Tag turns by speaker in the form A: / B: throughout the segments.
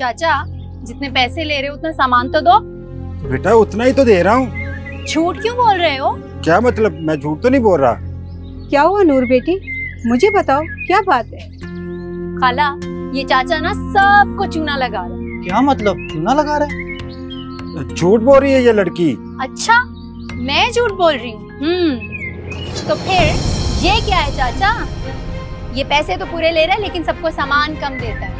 A: चाचा जितने पैसे ले रहे हो उतना सामान तो दो।
B: बेटा उतना ही तो दे रहा हूँ।
A: झूठ क्यों बोल रहे हो?
B: क्या मतलब? मैं झूठ तो नहीं बोल रहा।
C: क्या हुआ नूर बेटी, मुझे बताओ क्या बात है?
A: खाला, ये चाचा ना सबको चूना लगा रहा है।
D: क्या मतलब चूना लगा रहा है?
B: झूठ बोल रही है ये लड़की।
A: अच्छा, मैं झूठ बोल रही हूँ? तो फिर ये क्या है चाचा? ये पैसे तो पूरे ले रहा है लेकिन सबको सामान कम देता है।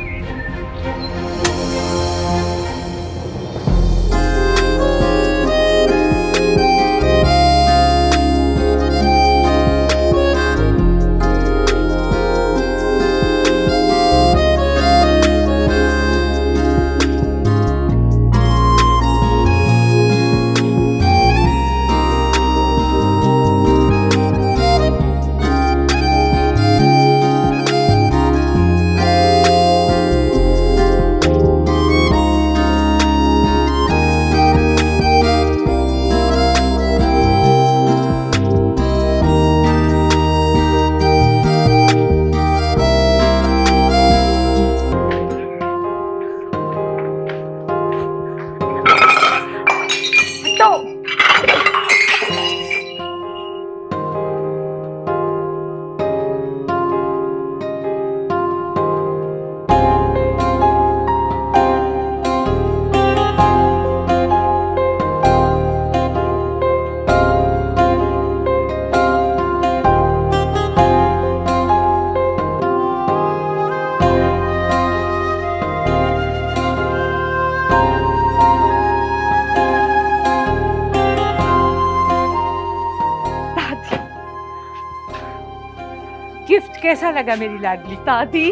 E: गिफ्ट कैसा लगा मेरी लाडली? दादी,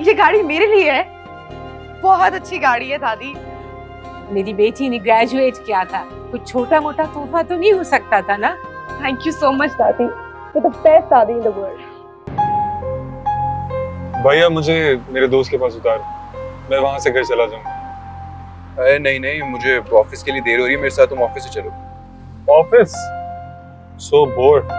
E: ये गाड़ी मेरे लिए है। बहुत अच्छी गाड़ी है दादी। मेरी बेटी ने ग्रेजुएट किया था, कुछ छोटा मोटा तोहफा तो नहीं हो सकता था ना? थैंक यू सो मच दादी, you're the best दादी in the world।
F: भैया मुझे मेरे दोस्त के पास उतार, मैं वहां से घर चला जाऊंगा।
G: अरे नहीं नहीं, मुझे ऑफिस के लिए देर हो रही है, मेरे साथ तुम ऑफिस से चलो।
F: ऑफिस? सो बोर्ड।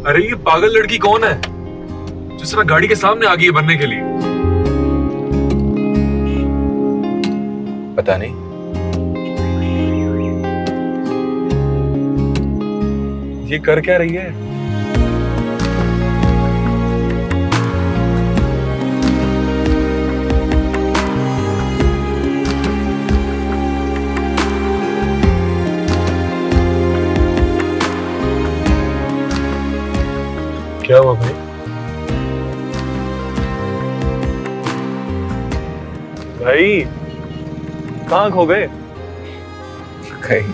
F: अरे ये पागल लड़की कौन है जिस तरह गाड़ी के सामने आ गई है बनने के लिए?
G: पता नहीं।
F: ये कर क्या रही है? क्या हुआ भाई? भाई कहाँ खो गए?
G: कहीं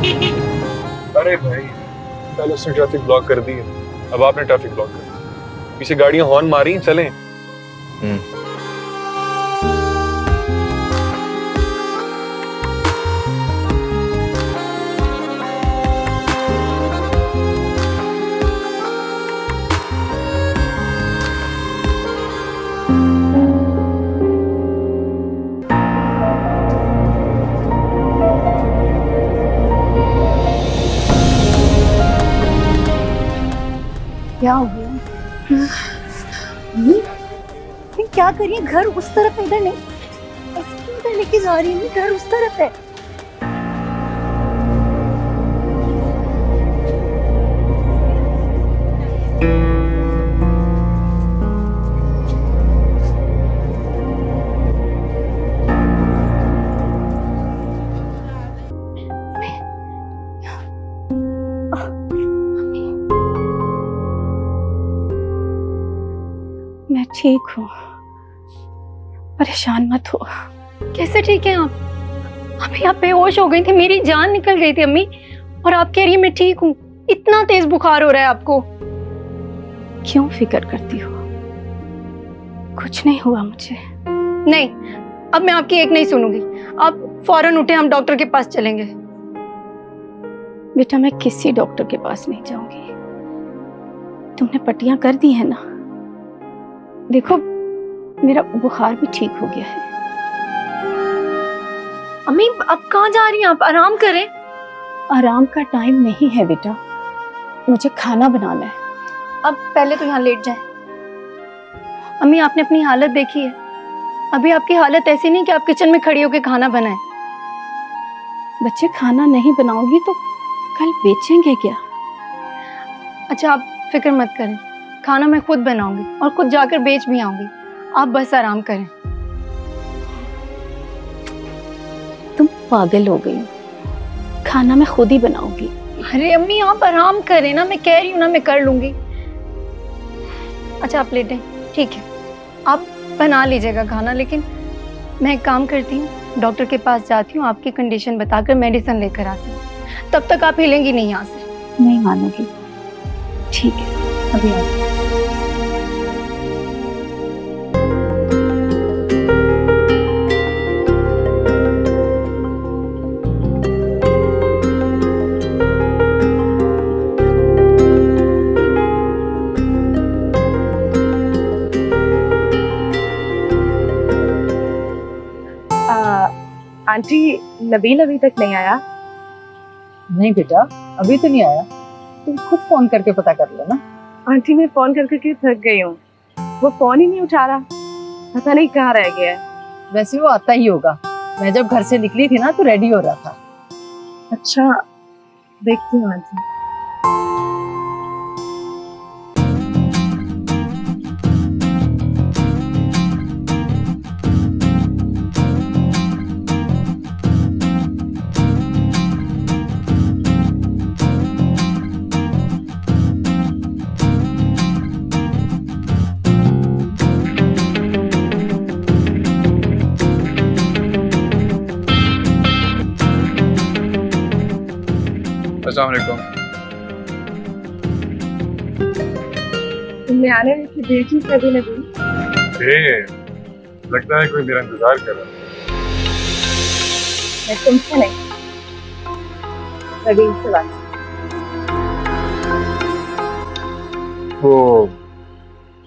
G: नहीं।
F: अरे भाई, पहले उसने ट्रैफिक ब्लॉक कर दी है, अब आपने ट्रैफिक ब्लॉक कर दी। पीछे गाड़ियां हॉर्न मारी, चलें।
A: क्या हो गया? क्या करिए? घर उस तरफ, इधर नहीं। ऐसे क्यों इधर लेके जा रही है? घर उस तरफ है।
C: मैं ठीक हूँ, परेशान मत हो।
A: कैसे ठीक है आप? अभी आप बेहोश हो गई थी, मेरी जान निकल गई थी अम्मी, और आप कह रही है मैं ठीक हूँ। इतना तेज बुखार हो रहा है आपको।
C: क्यों फिक्र करती हो? कुछ नहीं हुआ मुझे।
A: नहीं, अब मैं आपकी एक नहीं सुनूंगी। आप फौरन उठे, हम डॉक्टर के पास चलेंगे।
C: बेटा मैं किसी डॉक्टर के पास नहीं जाऊंगी। तुमने पट्टियां कर दी है ना? देखो मेरा बुखार भी ठीक हो गया है।
A: अम्मी अब कहाँ जा रही हैं आप? आराम करें।
C: आराम का टाइम नहीं है बेटा, मुझे खाना बनाना है।
A: अब पहले तो यहाँ लेट जाए।
C: अम्मी आपने अपनी हालत देखी है, अभी आपकी हालत ऐसी नहीं कि आप किचन में खड़ी होकर खाना बनाएं। बच्चे खाना नहीं बनाओगी तो कल बेचेंगे क्या?
A: अच्छा आप फिक्र मत करें, खाना मैं खुद बनाऊंगी और खुद जाकर बेच भी आऊंगी, आप बस आराम करें।
C: तुम पागल हो गई हो, खाना मैं खुद ही बनाऊंगी।
A: अरे अम्मी आप आराम करें ना, मैं कह रही हूँ ना मैं कर लूंगी। अच्छा आप लेटें, ठीक है आप बना लीजिएगा खाना, लेकिन मैं एक काम करती हूँ, डॉक्टर के पास जाती हूँ, आपकी कंडीशन बताकर मेडिसिन लेकर आती हूँ, तब तक आप हिलेंगी नहीं यहाँ से।
C: नहीं मानोगी, ठीक है अभी आती हूँ।
H: आंटी नबील अभी तक नहीं आया?
E: नहीं बेटा अभी तो नहीं आया, तुम खुद फोन करके पता कर लो ना।
H: आंटी मैं फोन करके थक गई हूँ, वो फोन ही नहीं उठा रहा, पता नहीं कहाँ रह गया है।
E: वैसे वो आता ही होगा, मैं जब घर से निकली थी ना तो रेडी हो रहा था।
H: अच्छा देखती हूँ आंटी।
G: अस्सलाम वालेकुम।
H: तुमने आने की देखी कभी नबील?
F: लगता है कोई मेरा इंतजार कर रहा है।
H: मैं तुमसे नहीं, नबील से बात।
G: वो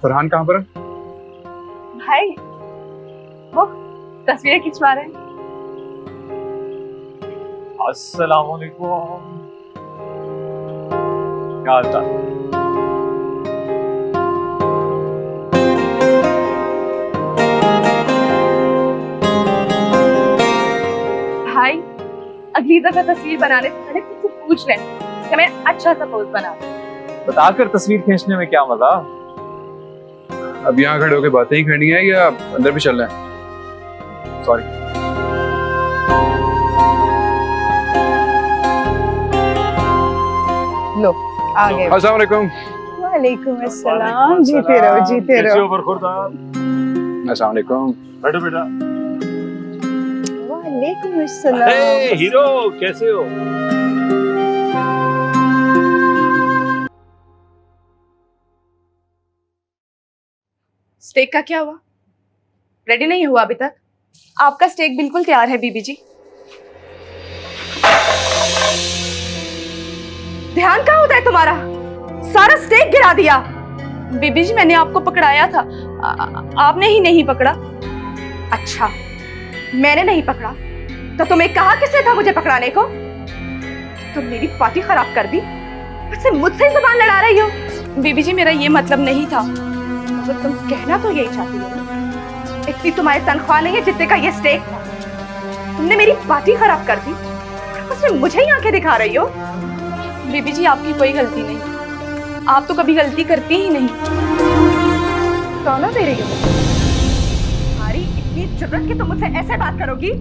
G: फरहान कहाँ पर है?
H: भाई वो तस्वीरें खिंचवा रहे हैं।
I: अस्सलाम वालेकुम, क्या हाल चाल?
H: भाई अगली दफा तस्वीर बनाने से पहले तुझसे पूछ लें कि मैं अच्छा सा पोज बना दूं।
I: बताकर तस्वीर खींचने में क्या मजा?
G: अब यहाँ खड़े होकर बातें ही करनी है या अंदर भी चलना है? सॉरी।
H: लो आ गए।
G: अस्सलाम वालेकुम।
H: वालेकुम अस्सलाम, जीते रहो जीते रहो।
G: अस्सलाम वालेकुम।
I: बैठो बेटा।
H: वालेकुम अस्सलाम।
I: हे हीरो कैसे हो?
H: स्टेक का क्या हुआ? रेडी नहीं हुआ अभी तक? आपका स्टेक बिल्कुल तैयार है बीबी जी। ध्यान कहाँ होता है तुम्हारा? सारा स्टेक गिरा दिया। बीबी जी मैंने आपको पकड़ाया था, आपने ही नहीं पकड़ा। अच्छा मैंने नहीं पकड़ा तो तुम्हें कहा किसने था मुझे पकड़ाने को? तुम मेरी पार्टी खराब कर दी, वैसे मुझसे जुबान लड़ा रही हो। बीबी जी मेरा ये मतलब नहीं था, मगर तुम कहना तो यही चाहती हो ना, इतनी तुम्हारी तनख्वाह नहीं है जितने का ये स्टेक था। तुमने मेरी पार्टी खराब कर दी, उसमें मुझे ही आंखें दिखा रही हो। बीबी जी आपकी कोई गलती नहीं, आप तो कभी गलती करती ही नहीं। कौन दे रही हो? तुम्हारी इतनी जुर्रत कि तुम मुझसे ऐसे बात करोगी?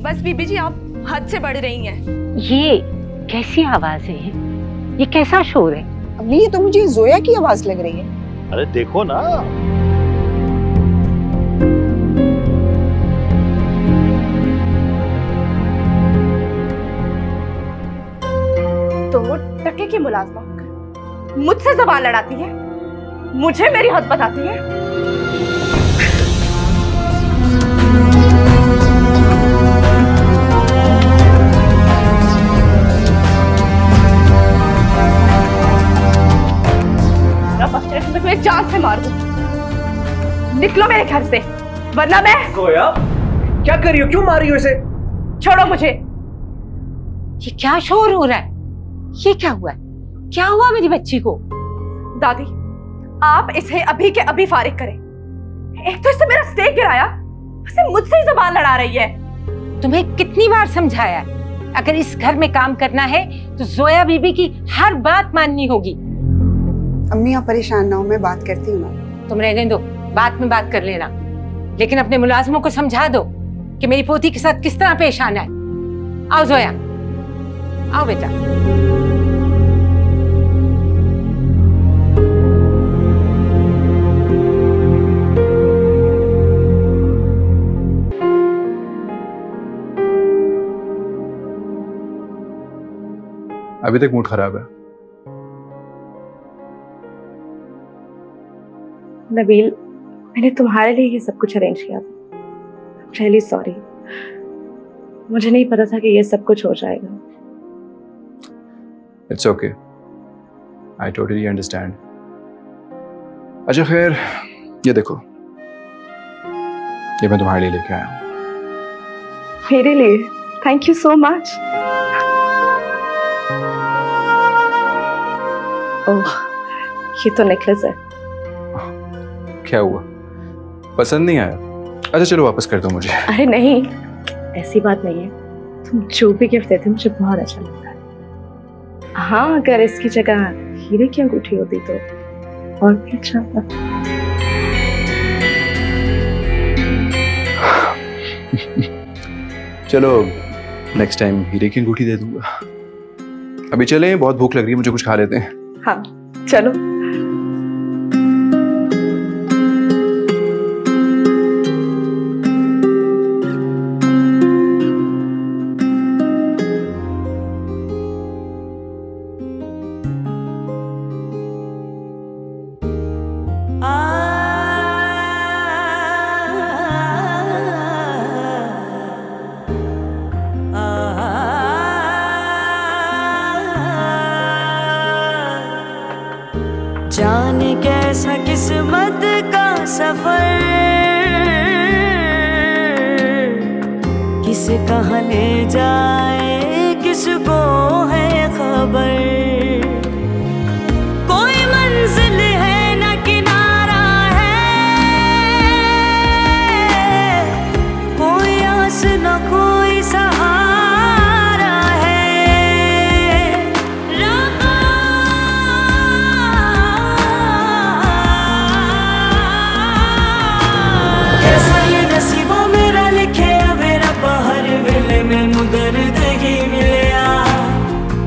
H: बस बीबी जी आप हद से बढ़ रही हैं।
E: ये कैसी आवाज है? ये कैसा शोर है?
J: अम्मी ये तो मुझे जोया की आवाज लग रही है।
I: अरे देखो ना।
H: तो वो टके की मुलाजमा मुझसे जबान लड़ाती है, मुझे मेरी हद बताती है। मैं तुम्हें जान से मार दूं। निकलो मेरे घर से, वरना मैं।
D: जोया क्या कर रही हो? क्यों मार रही हो इसे?
H: छोड़ो मुझे।
E: ये क्या शोर हो रहा है? ये क्या हुआ है? क्या हुआ मेरी बच्ची को?
H: दादी, आप इसे अभी के अभी फारिग करें। एक तो इसने मेरा स्टेक गिराया, उसे मुझसे ही ज़बान लड़ा रही है।
E: तुम्हें कितनी बार समझाया है, अगर इस घर में काम करना है तो जोया बीबी की हर बात माननी होगी।
J: अम्मी आप परेशान ना हो, मैं बात करती हूँ ना।
E: तुम रहने दो, बाद में बात कर लेना, लेकिन अपने मुलाजिमों को समझा दो कि मेरी पोती के साथ किस तरह पेश आना है। आओ जोया, आओ बेटा।
G: अभी तक मूड खराब है।
H: नबील, मैंने तुम्हारे लिए ये सब कुछ अरेंज किया था। रियली सॉरी, मुझे नहीं पता था कि ये सब कुछ हो जाएगा।
G: It's okay, I totally understand. अच्छा खैर, ये देखो, ये मैं तुम्हारे लिए लेके आया हूँ।
H: मेरे लिए? Thank you so much. Oh, ये तो नेकलेस है।
G: क्या हुआ, पसंद नहीं आया? अच्छा चलो वापस कर दो मुझे।
H: अरे नहीं, ऐसी बात नहीं है। तुम जो भी गिफ्ट देते मुझे बहुत अच्छा लगता है। हाँ, अगर इसकी जगह हीरे की अंगूठी होती तो और भी अच्छा था।
G: चलो नेक्स्ट टाइम हीरे की अंगूठी दे दूंगा। अभी चलें, बहुत भूख लग रही है, मुझे कुछ खा लेते हैं।
H: हाँ चलो।
K: जाने कैसा किस्मत का सफर, किस कहाँ ले जाए किसको है खबर। कोई मंजिल है न किनारा है, कोई आस न कोई सहारा है। कैसा ये नसीबों मेरा लिखे मेरा बाहर वेले में मुदर दही मिलया।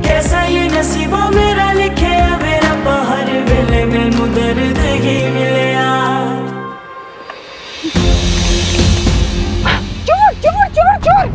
K: कैसा ये नसीबों मेरा लिखे मेरा बाहर वेले में मुदर दही मिलया।
J: चोर चोर चोर चोर!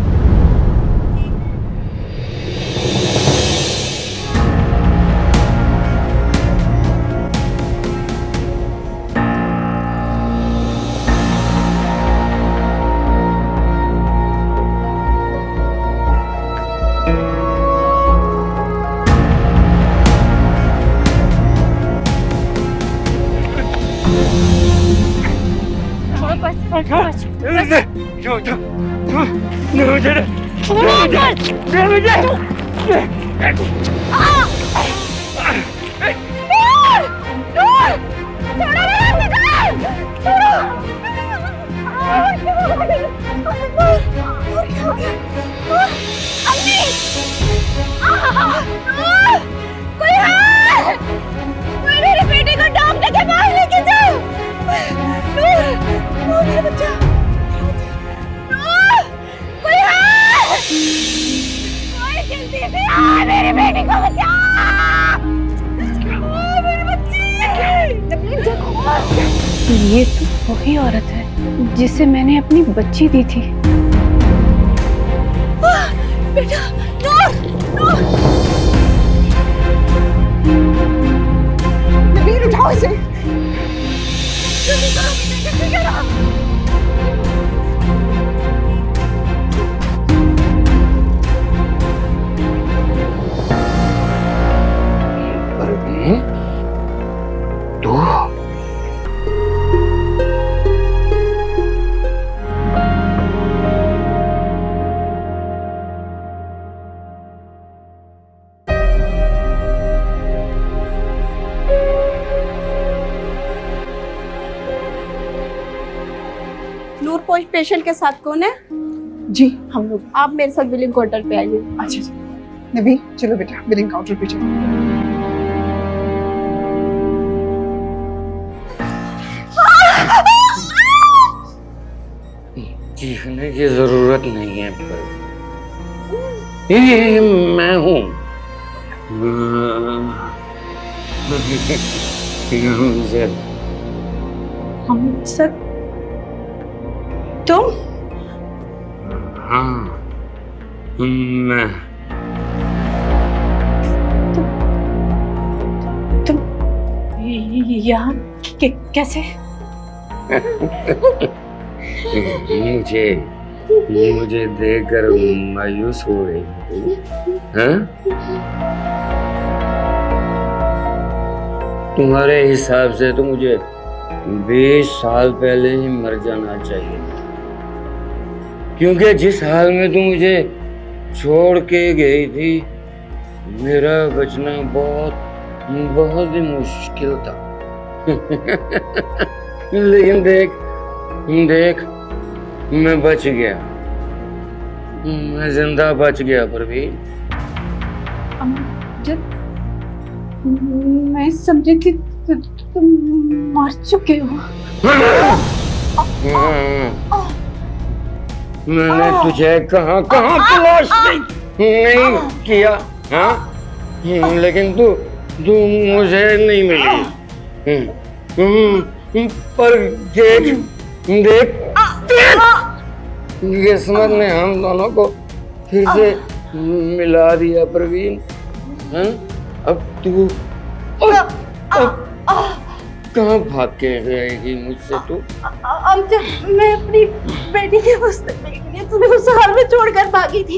H: मेरे बेटे को डॉक्टर के पास लेके जाओ। मेरा बच्चा, कोई है? कोई जल्दी से आ, मेरे बेटे को बचा। मेरे बच्चे।
C: ये तो वही औरत है जिसे मैंने अपनी बच्ची दी थी।
H: बेटा,
J: नबील उठाओ इसे।
H: जल्दी करो, जल्दी करो।
C: पेशेंट के साथ कौन है?
J: जी हम लोग।
C: आप मेरे साथ बिलिंग क्वार्टर पे आइए।
J: अच्छा जी नबी चलो बेटा बिलिंग काउंटर पे चलो।
L: चीखने की जरूरत नहीं है पर ये मैं हूँ।
C: हम सर तुम?
L: हाँ मैं।
C: तुम यहाँ कैसे?
L: मुझे देखकर मायूस हो गई। हाँ? तुम्हारे हिसाब से तो मुझे 20 साल पहले ही मर जाना चाहिए, क्योंकि जिस हाल में तुम मुझे छोड़ के गई थी मेरा बचना बहुत ही मुश्किल था। लेकिन देख मैं बच गया, मैं जिंदा बच गया परवीन।
C: जब मैं समझी कि तुम मर चुके हो।
L: मैंने तुझे कहाँ तलाश नहीं किया, हाँ? लेकिन तू मुझे नहीं मिली। पर देख किस्मत ने हम दोनों को फिर से मिला दिया प्रवीण। हाँ? अब तू कहाँ भाग के रहेगी मुझसे तू?
C: अब जब मैं अपनी बेटी के पुस्तक के लिए तुम्हें उस हाल में छोड़कर भागी थी,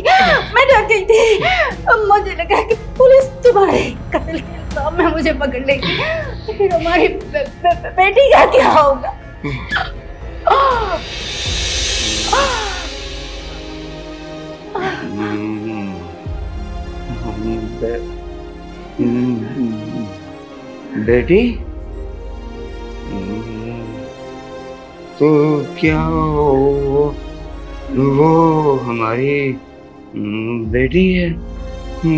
C: मैं डर गई थी। अब मुझे लगा कि पुलिस तुम्हारे कत्ल के इल्जाम में मुझे पकड़ लेगी, तो फिर हमारी बेटी का क्या होगा?
L: बेटी तो क्या वो हमारी बेटी है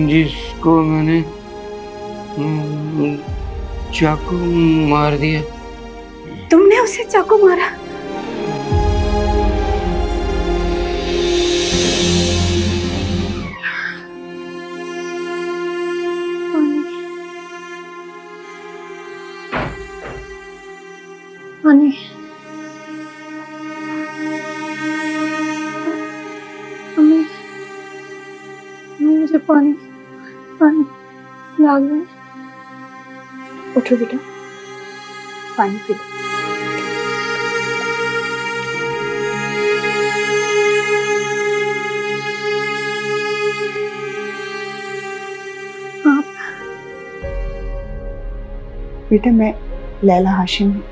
L: जिसको मैंने चाकू मार दिया?
C: तुमने उसे चाकू मारा?
A: पानी मुझे पानी लाग रहा है।
J: उठो बेटा पानी पी लो। बेटा मैं लैला हाशिम हूँ,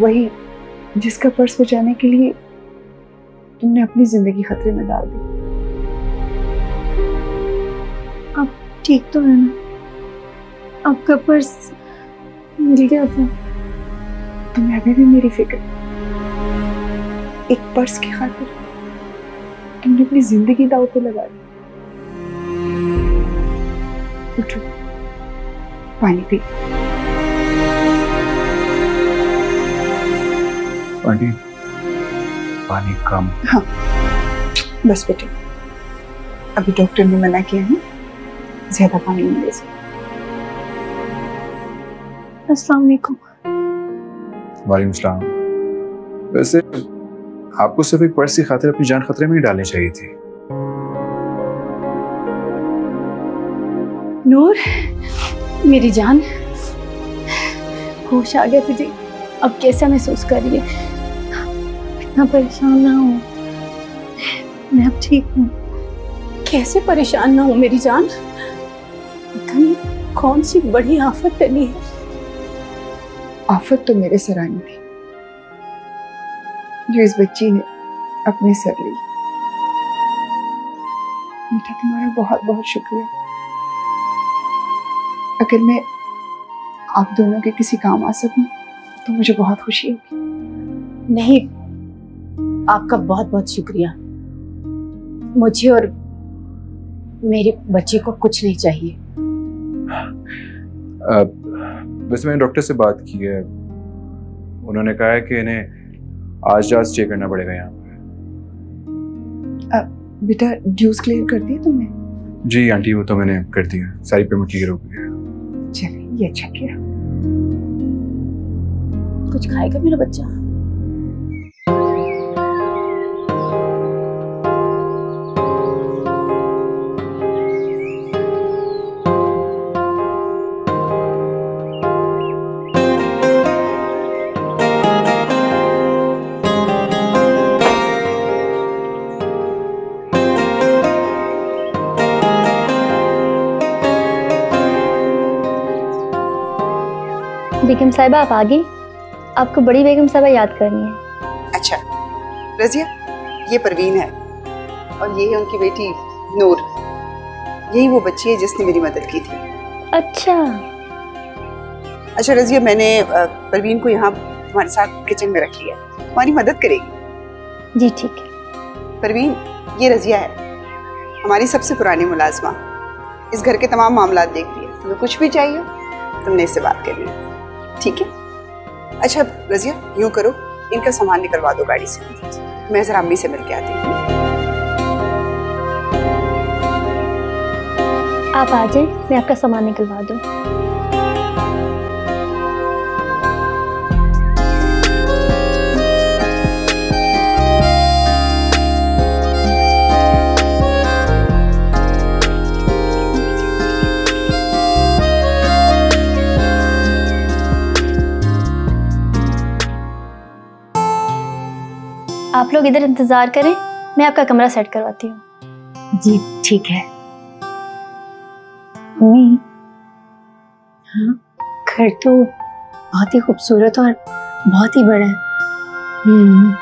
J: वही जिसका पर्स बचाने के लिए तुमने अपनी जिंदगी खतरे में डाल दी।
A: आप ठीक तो है ना? आपका पर्स मिल गया था?
J: तुम्हें अभी भी मेरी फिक्र? एक पर्स की खातिर तुमने अपनी जिंदगी दांव पे लगा दी। उठो पानी पी।
F: आंटी पानी कम।
J: हाँ बस बेटे, अभी डॉक्टर ने मना किया है ज्यादा पानी नहीं ले सकते।
A: अस्सलाम वालेकुम।
F: वालेकुम सलाम। वैसे आपको सिर्फ एक पर्स की खातिर अपनी जान खतरे में ही डालनी चाहिए थी।
C: नूर मेरी जान, होश आ गया तुझे? अब कैसा महसूस कर रही है?
A: इतना परेशान ना हो, मैं अब ठीक हूँ।
C: कैसे परेशान ना हो मेरी जान? पता नहीं कौन सी बड़ी आफत टली है।
J: आफत तो मेरे सर आई थी जो इस बच्ची ने अपने सर ली। बेटा तुम्हारा बहुत बहुत शुक्रिया। अगर मैं आप दोनों के किसी काम आ सकूं तो मुझे बहुत खुशी होगी।
C: नहीं आपका बहुत बहुत शुक्रिया। मुझे और मेरे बच्चे को कुछ नहीं चाहिए।
G: वैसे मैंने डॉक्टर से बात की है, उन्होंने कहा है कि इन्हें आज रात स्टे करना पड़ेगा यहाँ पर।
J: बेटा ड्यूज क्लियर कर दिया तुमने?
G: जी आंटी, वो तो मैंने कर दिया, सारी पेमेंट क्लियर हो गई है।
J: चलिए ये अच्छा किया।
C: कुछ खाएगा मेरा बच्चा?
A: बेगम साहिबा आप आ गई? आपको बड़ी बेगम साहिबा याद करनी है।
J: अच्छा रजिया, ये परवीन है और ये है उनकी बेटी नूर। यही वो बच्ची है जिसने मेरी मदद की थी।
A: अच्छा
J: रजिया, मैंने परवीन को यहाँ तुम्हारे साथ किचन में रख लिया, तुम्हारी मदद करेगी।
A: जी ठीक है।
J: परवीन, ये रजिया है, हमारी सबसे पुरानी मुलाजमा, इस घर के तमाम मामलात देख रही है। तुम्हें कुछ भी चाहिए तुमने इससे बात करनी है, ठीक है? अच्छा रजिया, यूं करो, इनका सामान निकलवा दो गाड़ी से, मैं जरा अम्मी से मिल के आती हूँ।
A: आप आ जाए, मैं आपका सामान निकलवा दूँ। आप लोग इधर इंतजार करें, मैं आपका कमरा सेट करवाती हूँ।
C: जी ठीक है।
A: मम्मी,
C: हाँ,
A: घर तो बहुत ही खूबसूरत और बहुत ही बड़ा है। मम्मी,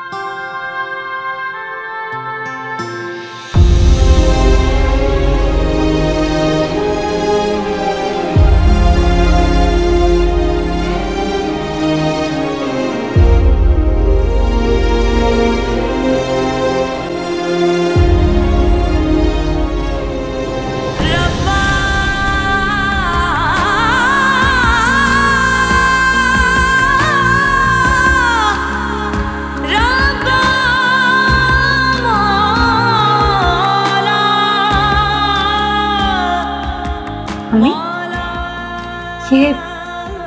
A: ये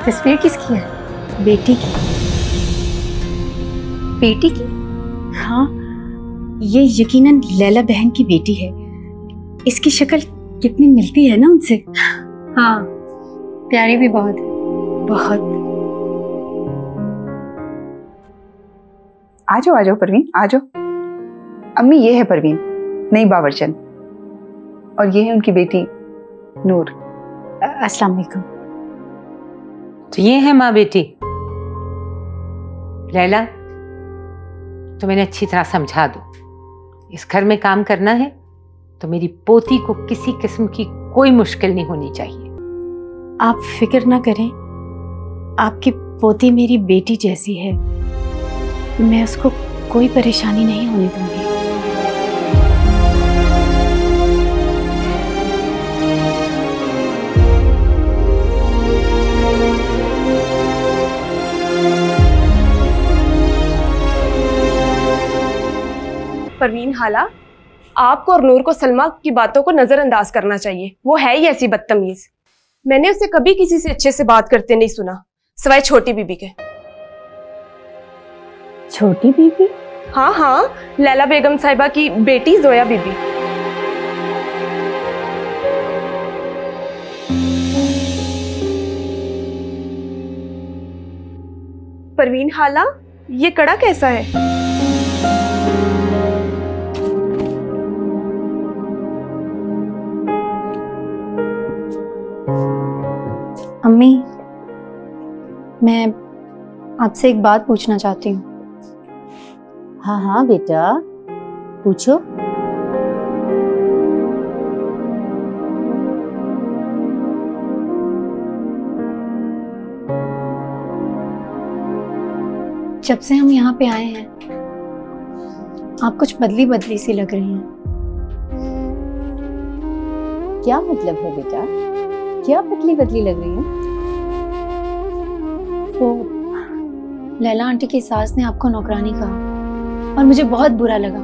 A: तस्वीर किसकी है?
C: बेटी की।
A: बेटी की?
C: हाँ, ये यकीनन लैला बहन की बेटी है। इसकी शक्ल कितनी मिलती है ना उनसे।
A: हाँ, प्यारी भी बहुत है।
C: बहुत।
J: आ जाओ परवीन, आ जाओ। अम्मी, ये है परवीन, नई बावर्चन, और ये है उनकी बेटी नूर।
C: अस्सलाम वालेकुम।
E: तो ये है माँ बेटी। लैला, तो मैंने अच्छी तरह समझा दो, इस घर में काम करना है तो मेरी पोती को किसी किस्म की कोई मुश्किल नहीं होनी चाहिए।
C: आप फिक्र ना करें, आपकी पोती मेरी बेटी जैसी है, मैं उसको कोई परेशानी नहीं होने दूंगी।
H: परवीन हाला, आपको और नूर को सलमा की बातों को नजरअंदाज करना चाहिए। वो है ही ऐसी बदतमीज। मैंने उसे कभी किसी से अच्छे से बात करते नहीं सुना, सिवाय छोटी बीबी के।
C: छोटी बीबी?
H: हाँ हाँ, लैला बेगम साहिबा की बेटी जोया बीबी। परवीन हाला, ये कड़ा कैसा है?
A: अम्मी, मैं आपसे एक बात पूछना चाहती हूँ।
C: हाँ हाँ बेटा, पूछो।
A: जब से हम यहाँ पे आए हैं, आप कुछ बदली बदली सी लग रही हैं।
C: क्या मतलब है बेटा? क्या बदली बदली लग रही है?
A: वो लैला आंटी की सास ने आपको नौकरानी कहा और मुझे बहुत बुरा लगा,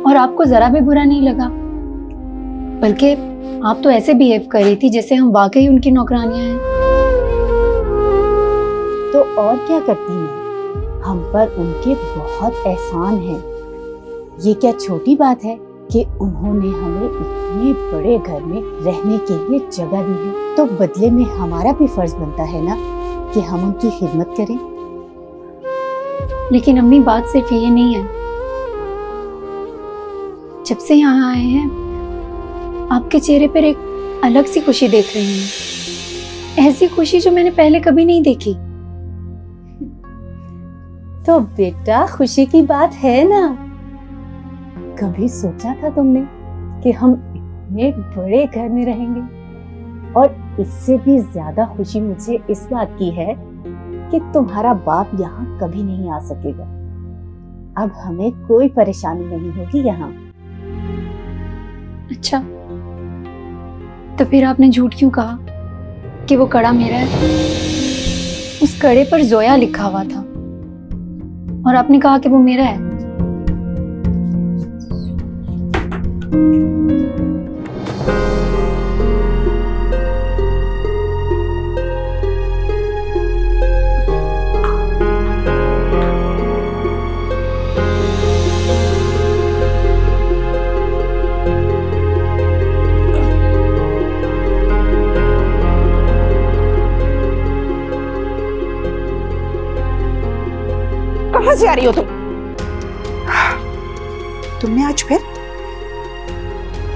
A: और आपको जरा भी बुरा नहीं लगा, बल्कि आप तो ऐसे बिहेव कर रही थी जैसे हम वाकई उनकी नौकरानियां हैं।
C: तो और क्या करती हैं? हम पर उनके बहुत एहसान है। ये क्या छोटी बात है कि उन्होंने हमें इतने बड़े घर में रहने के लिए जगह दी है, तो बदले में हमारा भी फर्ज बनता है ना कि हम उनकी खिदमत करें।
A: लेकिन अम्मी, बात सिर्फ ये नहीं है। जब से यहाँ आए हैं आपके चेहरे पर एक अलग सी खुशी देख रही हूँ, ऐसी खुशी जो मैंने पहले कभी नहीं देखी।
C: तो बेटा खुशी की बात है ना। कभी सोचा था तुमने कि हम इतने बड़े घर में रहेंगे? और इससे भी ज्यादा खुशी मुझे इस बात की है कि तुम्हारा बाप यहाँ कभी नहीं आ सकेगा। अब हमें कोई परेशानी नहीं होगी यहाँ।
A: अच्छा, तो फिर आपने झूठ क्यों कहा कि वो कड़ा मेरा है? उस कड़े पर जोया लिखा हुआ था और आपने कहा कि वो मेरा है।
J: कहां से आ रही हो तुम? तुमने आज फिर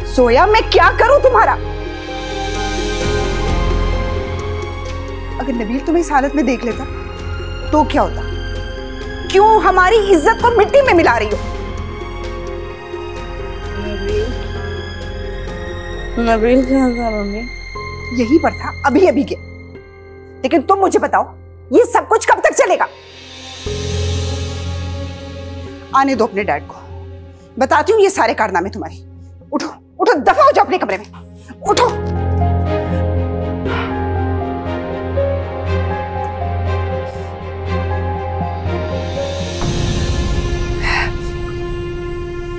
J: सोया? मैं क्या करूं तुम्हारा? अगर नबील तुम्हें इस हालत में देख लेता तो क्या होता? क्यों हमारी इज्जत को मिट्टी में मिला रही हो?
H: नबील कहाँ था मम्मी?
J: यहीं पर था, अभी अभी के। लेकिन तुम मुझे बताओ, ये सब कुछ कब तक चलेगा? आने दो अपने डैड को, बताती हूँ ये सारे कारनामे तुम्हारे। उठो उठो, दफा हो जाओ अपने कमरे में, उठो।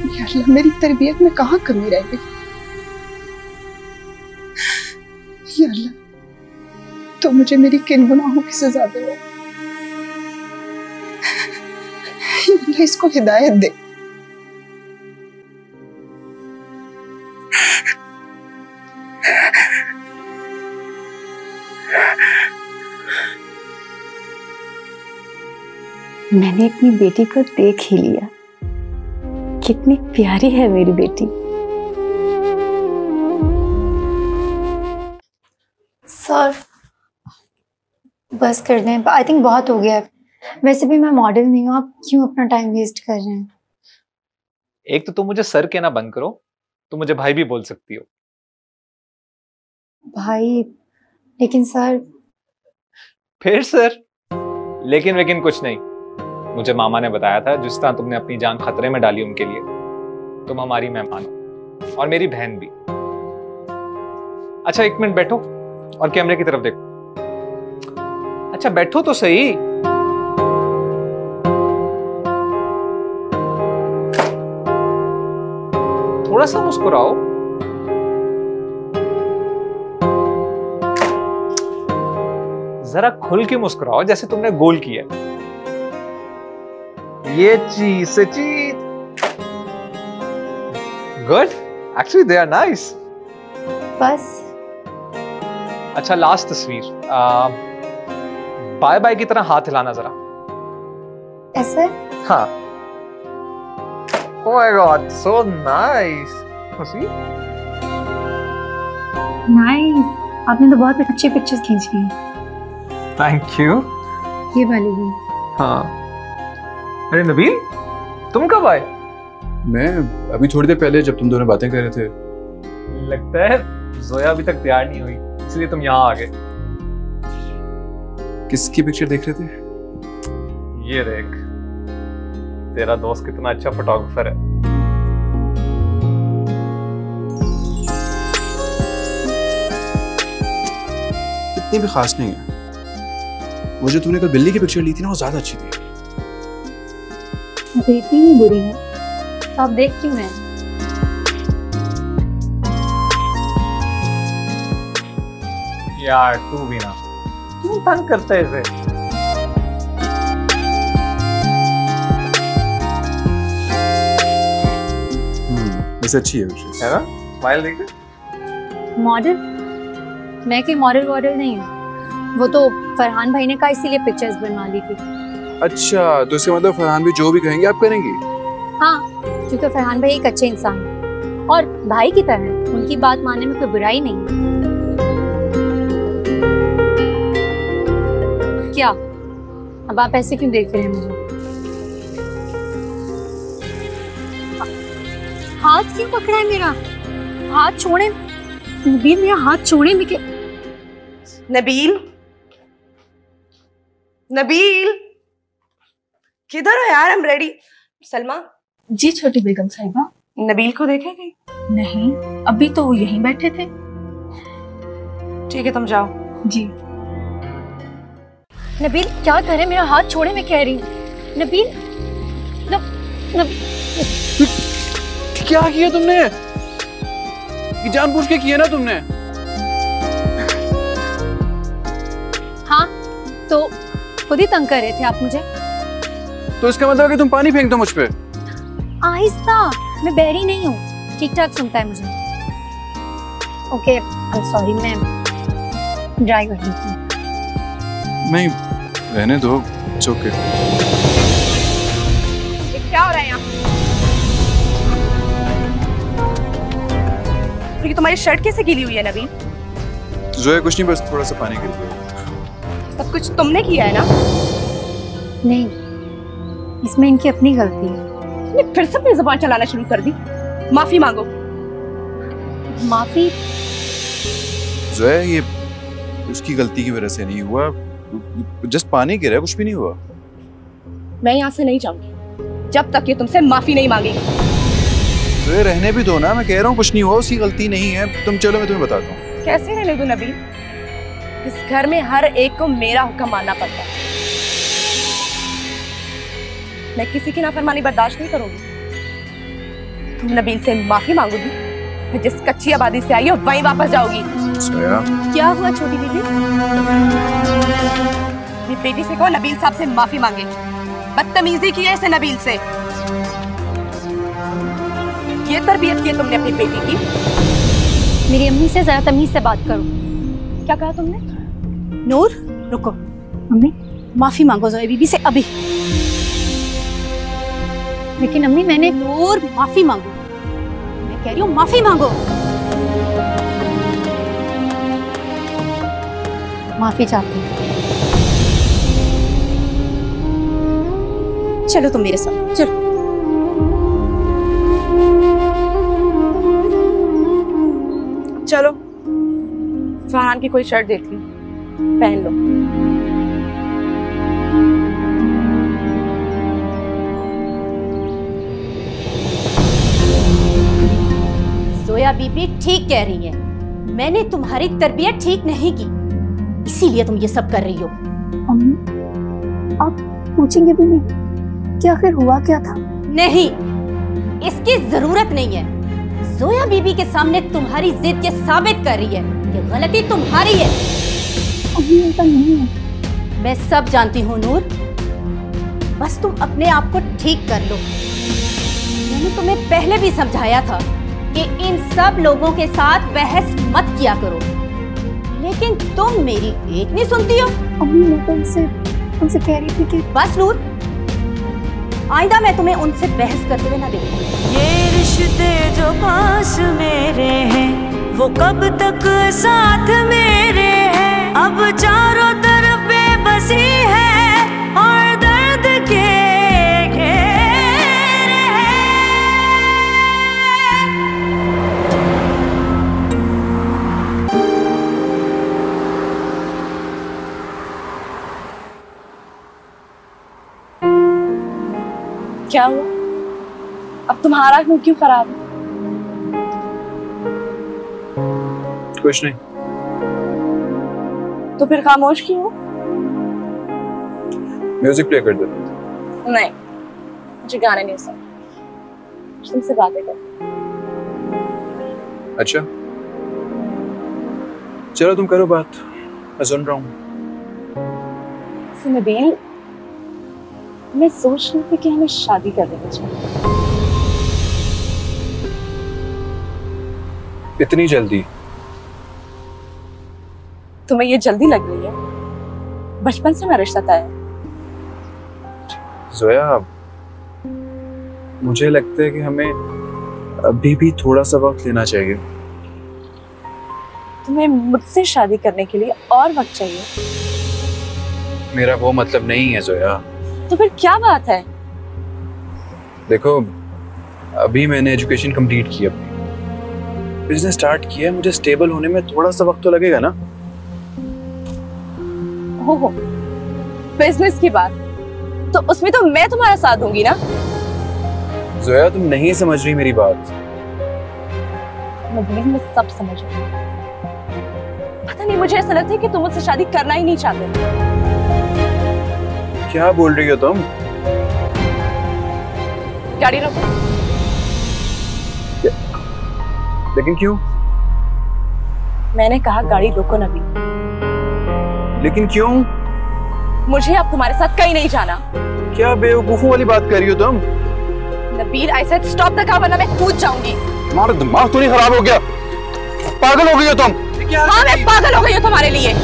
J: या अल्लाह, मेरी तरबियत में कहाँ कमी रह गई? या अल्लाह, तो मुझे मेरी किन गुनाहों की सजा दे। या अल्लाह, इसको हिदायत दे।
C: मैंने अपनी बेटी को देख ही लिया, कितनी प्यारी है मेरी बेटी।
A: सर बस कर दें, आई थिंक बहुत हो गया है। वैसे भी मैं मॉडल नहीं हूँ, आप क्यों अपना टाइम वेस्ट कर रहे हैं?
I: एक तो तुम मुझे सर कहना बंद करो, तुम मुझे भाई भी बोल सकती हो।
A: भाई? लेकिन सर।
I: फिर सर? लेकिन कुछ नहीं। मुझे मामा ने बताया था जिस तरह तुमने अपनी जान खतरे में डाली उनके लिए, तुम हमारी मेहमान हो और मेरी बहन भी। अच्छा, 1 मिनट बैठो और कैमरे की तरफ देखो। अच्छा बैठो तो सही। थोड़ा सा मुस्कुराओ। जरा खुल के मुस्कुराओ जैसे तुमने गोल किया। ये चीज सची good, actually they are nice.
A: बस।
I: अच्छा, लास्ट तस्वीर, बाय बाय की तरह हाथ हिलाना जरा।
A: ऐसे?
I: हाँ। Oh my God, so nice.
A: Nice, आपने तो बहुत अच्छी पिक्चर्स खींची हैं।
I: Thank you.
A: ये वाली भी।
I: हाँ। अरे नबील, तुम कब आए?
G: मैं अभी थोड़ी देर पहले, जब तुम दोनों बातें कर रहे थे।
I: लगता है जोया अभी तक तैयार नहीं हुई, इसलिए तुम यहाँ आ गए।
G: किसकी पिक्चर देख रहे थे?
I: ये देख। तेरा दोस्त कितना अच्छा फोटोग्राफर है।
G: इतनी भी खास नहीं है। वो जो तूने कल बिल्ली की पिक्चर ली थी ना, वो ज्यादा अच्छी थी।
A: बेटी ही बुरी है, तो आप देख क्यों हैं?
I: यार तू भी ना, क्यों तंग करता है इसे?
G: वैसे अच्छी है
I: ना? स्माइल देख।
A: मॉडल? मैं कोई मॉडल नहीं हूँ। वो तो फरहान भाई ने कहा, इसीलिए पिक्चर्स बनवा ली थी।
G: अच्छा, तो इसका मतलब फरहान भी जो भी कहेंगे आप करेंगी?
A: हाँ, क्योंकि फरहान भाई एक अच्छे इंसान है और भाई की तरह, उनकी बात मानने में कोई बुराई नहीं है। क्या अब आप ऐसे क्यों देख रहे हैं मुझे? हाथ क्यों पकड़ा है मेरा? हाथ छोड़े नबील, मेरा हाथ छोड़े।
H: नबील, नबील किधर हो यार? हम रेडी। सलमा।
C: जी छोटी बेगम साहिबा।
H: नबील को देखेगी?
C: नहीं, अभी तो वो यहीं बैठे थे।
H: ठीक है, तुम जाओ।
C: जी।
A: नबील क्या करे? मेरा हाथ छोड़े, मैं कह रही हूँ। नबील
G: क्या किया तुमने? ये जानबूझ के किया ना तुमने?
A: हाँ, तो खुद ही तंग कर रहे थे आप मुझे।
G: तो इसका मतलब है कि तुम पानी फेंक दो मुझ पे?
A: आहिस्ता, मैं बहरी नहीं हूँ, ठीक ठाक सुनता है मुझे। ओके, आई एम सॉरी, मैं ड्राई कर देती हूँ।
G: नहीं, रहने दो, इट्स ओके।
H: क्या हो रहा है यहाँ? तो ये तुम्हारी शर्ट कैसे गीली हुई है नबील?
G: जोया कुछ नहीं, बस थोड़ा सा पानी गिर गया।
H: सब कुछ तुमने किया है ना?
A: नहीं, इसमें इनकी अपनी गलती है।
H: तुमने फिर से अपनी जुबान चलाना शुरू कर दी। माफी मांगो।
A: माफी?
G: जोया, ये उसकी गलती की वजह से नहीं हुआ, जस्ट पानी गिरा, कुछ भी नहीं हुआ।
H: मैं यहाँ से नहीं जाऊंगी जब तक ये तुमसे माफी नहीं मांगेगी।
G: तो ये रहने भी दो ना, मैं कह रहा हूँ कुछ नहीं हुआ, उसकी गलती नहीं है। तुम चलो, मैं तुम्हें बताता हूँ।
H: कैसे रहने दूं नबील? इस घर में हर एक को मेरा हुक्म मानना पड़ता है। मैं किसी की नाफरमानी बर्दाश्त नहीं करूंगी। तुम नबील से माफी मांगोगी, फिर जिस कच्ची आबादी से आई हो वहीं वापस जाओगी।
A: क्या हुआ छोटी बीबी?
H: अपनी बेटी से कहो नबील साहब से माफी मांगे। बदतमीजी की है इसे नबील से। ये तरबियत की है तुमने अपनी बेटी की?
A: मेरी अम्मी से जरा तमीज से बात करो।
H: क्या कहा तुमने?
C: नूर रुको। अम्मी माफी मांगो जोया बीबी से अभी।
A: लेकिन अम्मी मैंने।
C: नूर माफी मांगो, मैं कह रही हूँ माफी मांगो।
A: माफी चाहती हूँ।
C: चलो तुम मेरे साथ चलो।
H: चलो फरहान की कोई शर्ट देख ली, पहन लो।
M: जोया बीबी ठीक कह रही है, मैंने तुम्हारी तरबियत ठीक नहीं की, इसीलिए तुम ये सब कर रही हो।
A: अम्मी, आप पूछेंगे भी नहीं कि आखिर हुआ क्या था?
M: नहीं, इसकी जरूरत नहीं है। जोया बीबी के सामने तुम्हारी जिद ये साबित कर रही है कि गलती तुम्हारी है।
A: अम्मी ऐसा नहीं है।
M: मैं सब जानती हूँ नूर, बस तुम अपने आप को ठीक कर लो। मैंने तुम्हें पहले भी समझाया था कि इन सब लोगों के साथ बहस मत किया करो, लेकिन तुम मेरी एक नहीं सुनती हो।
A: अम्मी मैं तो उनसे कह रही थी कि
M: बस नूर, आइंदा मैं तुम्हें उनसे बहस करते हुए ना देखूं।
K: ये रिश्ते जो पास मेरे हैं वो कब तक साथ मेरे हैं, अब चारों तरफ बेबसी है और दर्द के घेरे हैं।
H: क्या हुआ? अब तुम्हारा मूड क्यों खराब है?
G: कुछ नहीं।
H: तो फिर खामोश क्यों हो?
G: म्यूजिक प्ले कर दे।
H: नहीं, मुझे गाने नहीं सुन, तुमसे बातें कर।
G: अच्छा चलो तुम करो बात, मैं सुन रहा हूँ।
H: नबील, मैं सोच रही थी कि हमें शादी कर देनी चाहिए।
G: इतनी जल्दी?
H: तुम्हें ये जल्दी लग रही है? बचपन से मेरा रिश्ता तय है।
G: जोया, मुझे लगता है कि हमें अभी भी थोड़ा सा वक्त लेना चाहिए।
H: तुम्हें मुझसे शादी करने के लिए और वक्त चाहिए?
G: मेरा वो मतलब नहीं है जोया।
H: तो फिर क्या बात है?
G: देखो, अभी मैंने एजुकेशन कंप्लीट की, अपनी बिजनेस स्टार्ट किया है, मुझे स्टेबल होने में थोड़ा सा वक्त तो लगेगा ना।
H: हो बिजनेस की बात, तो उसमें तो मैं तुम्हारा साथ दूंगी ना।
G: जोया, तुम नहीं समझ रही मेरी बात।
H: मैं सब समझ रही हूँ। पता नहीं, मुझे ऐसा लगता है कि तुम मुझसे शादी करना ही नहीं चाहते।
G: क्या बोल रही हो तुम?
H: गाड़ी रोको।
G: लेकिन क्यों?
H: मैंने कहा गाड़ी रोको नबील।
G: लेकिन क्यों?
H: मुझे अब तुम्हारे साथ कहीं नहीं जाना।
G: क्या बेवकूफों वाली बात कर रही हो तुम?
H: Nabeel, I said stop the car, वरना मैं कूद जाऊंगी।
G: तुम्हारा दिमाग तो नहीं खराब हो गया? पागल हो गई हो तुम?
H: हाँ, मैं पागल हो गई हूँ तुम्हारे लिए।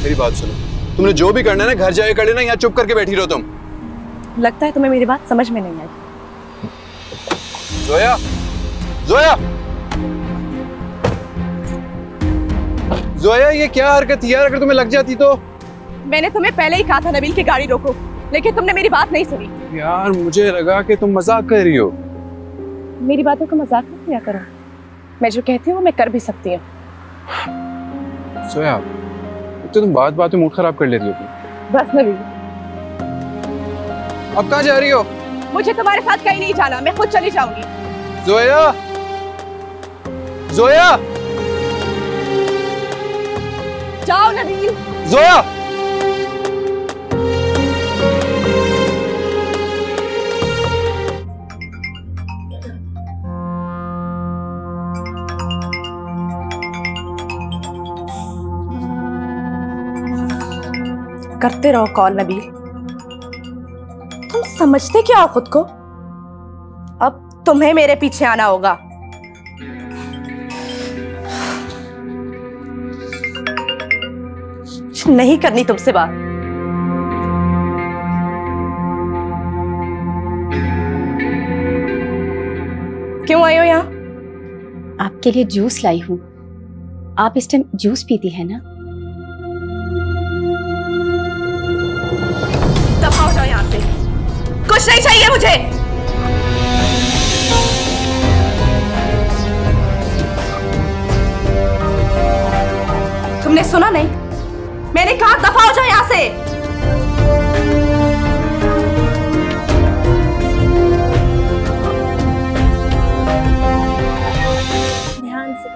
G: मेरी बात सुनो, तुमने जो भी करना है ना घर जाके कर लेना, यहाँ चुप करके बैठी रहो तुम।
H: लगता है तुम्हें मेरी बात समझ में नहीं आई।
G: जोया, जोया, जोया, ये क्या हरकत थी यार? अगर तुम्हें लग जाती तो।
H: मैंने तुम्हें पहले ही कहा था नबील की गाड़ी रोको, लेकिन तुमने मेरी बात नहीं सुनी।
G: यार मुझे लगा कि तुम मजाक कर रही हो।
H: मेरी बातों का मजाक मत किया करो। मैं जो कहती हूँ मैं कर भी सकती हूँ।
G: जोया, तो तुम बात बात में मूड खराब कर लेती हो।
H: बस नबील,
G: अब कहाँ जा रही हो?
H: मुझे तुम्हारे साथ कहीं नहीं जाना, मैं खुद चली जाऊंगी।
G: जोया, जोया,
H: जाओ नबील।
G: जोया,
H: करते रहो कॉल नबील। तुम समझते क्या हो खुद को? अब तुम्हें मेरे पीछे आना होगा। नहीं करनी तुमसे बात। क्यों आई हो यहाँ?
C: आपके लिए जूस लाई हूँ। आप इस टाइम जूस पीती है ना?
H: दफा हो जाओ यहाँ से, कुछ नहीं चाहिए मुझे। तुमने सुना नहीं? मैंने कहा दफा हो जाओ यहाँ से। ध्यान से।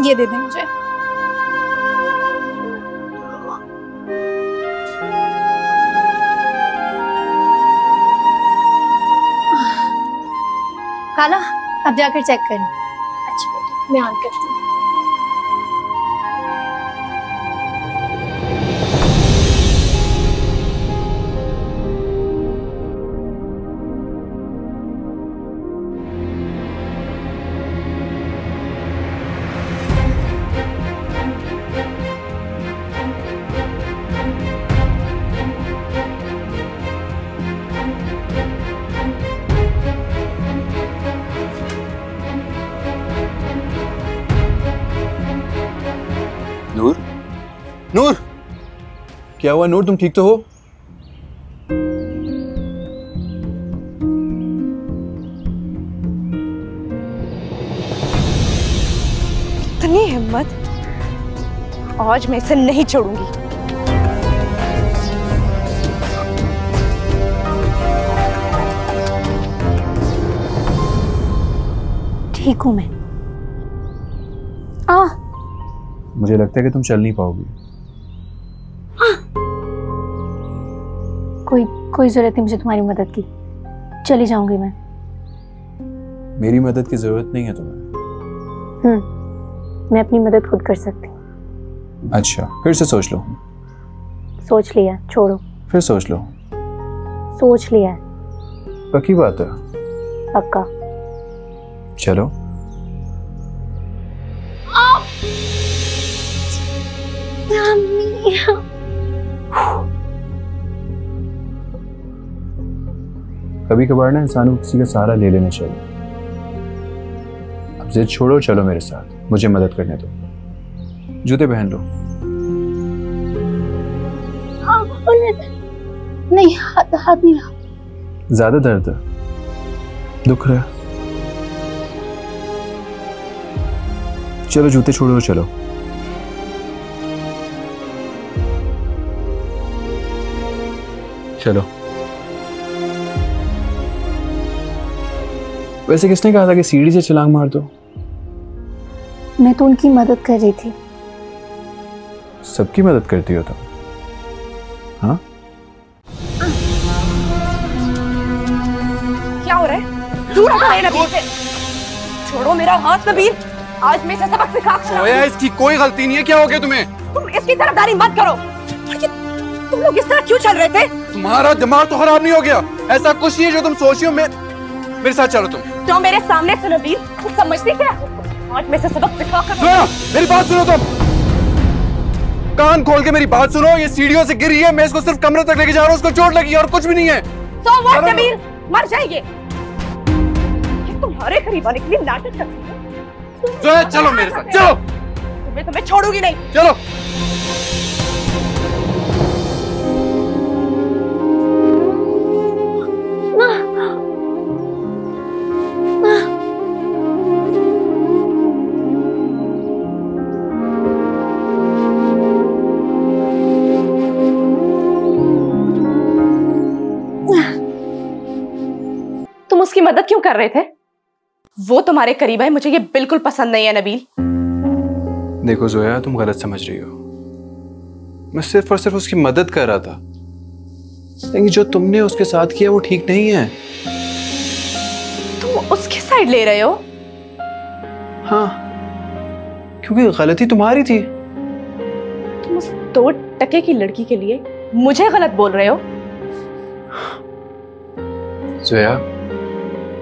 H: ये दे दे मुझे।
A: खाला, अब जाकर चेक करें।
H: अच्छा बेटा, मैं ऑन करती हूँ।
G: नूर, नूर, क्या हुआ नूर? तुम ठीक तो हो?
H: इतनी हिम्मत, आज मैं इसे नहीं छोड़ूंगी।
C: ठीक हूँ मैं।
G: मुझे लगता है कि तुम चल नहीं पाओगी।
C: कोई जरूरत नहीं मुझे तुम्हारी मदद की, चली जाऊंगी मैं।
G: मेरी मदद की जरूरत नहीं है तुम्हें।
C: मैं अपनी मदद खुद कर सकती हूँ।
G: अच्छा, फिर से सोच लो।
C: सोच लिया, छोड़ो।
G: फिर सोच लो।
C: सोच लिया है।
G: पक्की बात है?
C: पक्का।
G: चलो। कभी कभार ना इंसान को किसी का सहारा ले लेना चाहिए। अब जिद छोड़ो, चलो मेरे साथ, मुझे मदद करने दो। जूते पहन लो।
C: नहीं, हाथ नहीं रहा।
G: ज्यादा दर्द है? दुख रहा है? चलो जूते छोड़ो, चलो। चलो। वैसे किसने कहा था कि सीढ़ी से छलांग मार दो?
C: मैं तो उनकी मदद कर रही थी।
G: सबकी मदद करती हो तुम? हाँ?
H: क्या हो रहा है? दूर हटो नबील से। छोड़ो मेरा हाथ नबील, आज मैं इसे सबक सिखा के
G: सोया, इसकी कोई गलती नहीं है। क्या हो गया तुम्हें?
H: तुम इसकी तरफदारी मत करो। तुम लोग इस तरह क्यों चल रहे थे?
G: तुम्हारा दिमाग तो खराब नहीं हो गया? ऐसा कुछ नहीं है जो तुम सोच रही हो। मेरे साथ चलो तुम।
H: तो मेरे सामने से नबील, तुम समझती क्या? आज मैं इसे सबक सिखा कर।
G: सोया, मेरी बात सुनो तुम। कान खोल के मेरी बात सुनो। ये सीढ़ियों से गिरी है, मैं इसको सिर्फ कमरे तक लेके जा रहा हूँ। उसको चोट लगी और कुछ भी नहीं है।
H: So what नबील, मर जाएंगे। ये तुम्हारे करीब आने के लिए नाटक करती है।
G: सोया, चलो मेरे साथ, चलो।
H: तुम्हें छोड़ूंगी नहीं।
G: चलो।
H: तुम उसकी मदद क्यों कर रहे थे? वो तुम्हारे करीब है, मुझे ये बिल्कुल पसंद नहीं है नबील।
G: देखो जोया, तुम गलत समझ रही हो। मैं सिर्फ और सिर्फ उसकी मदद कर रहा था, लेकिन जो तुमने उसके साथ किया वो ठीक नहीं है।
H: तुम उसके साइड ले रहे हो?
G: हाँ, क्योंकि गलती तुम्हारी थी।
H: तुम उस 2 टके की लड़की के लिए मुझे गलत बोल रहे हो?
G: जोया,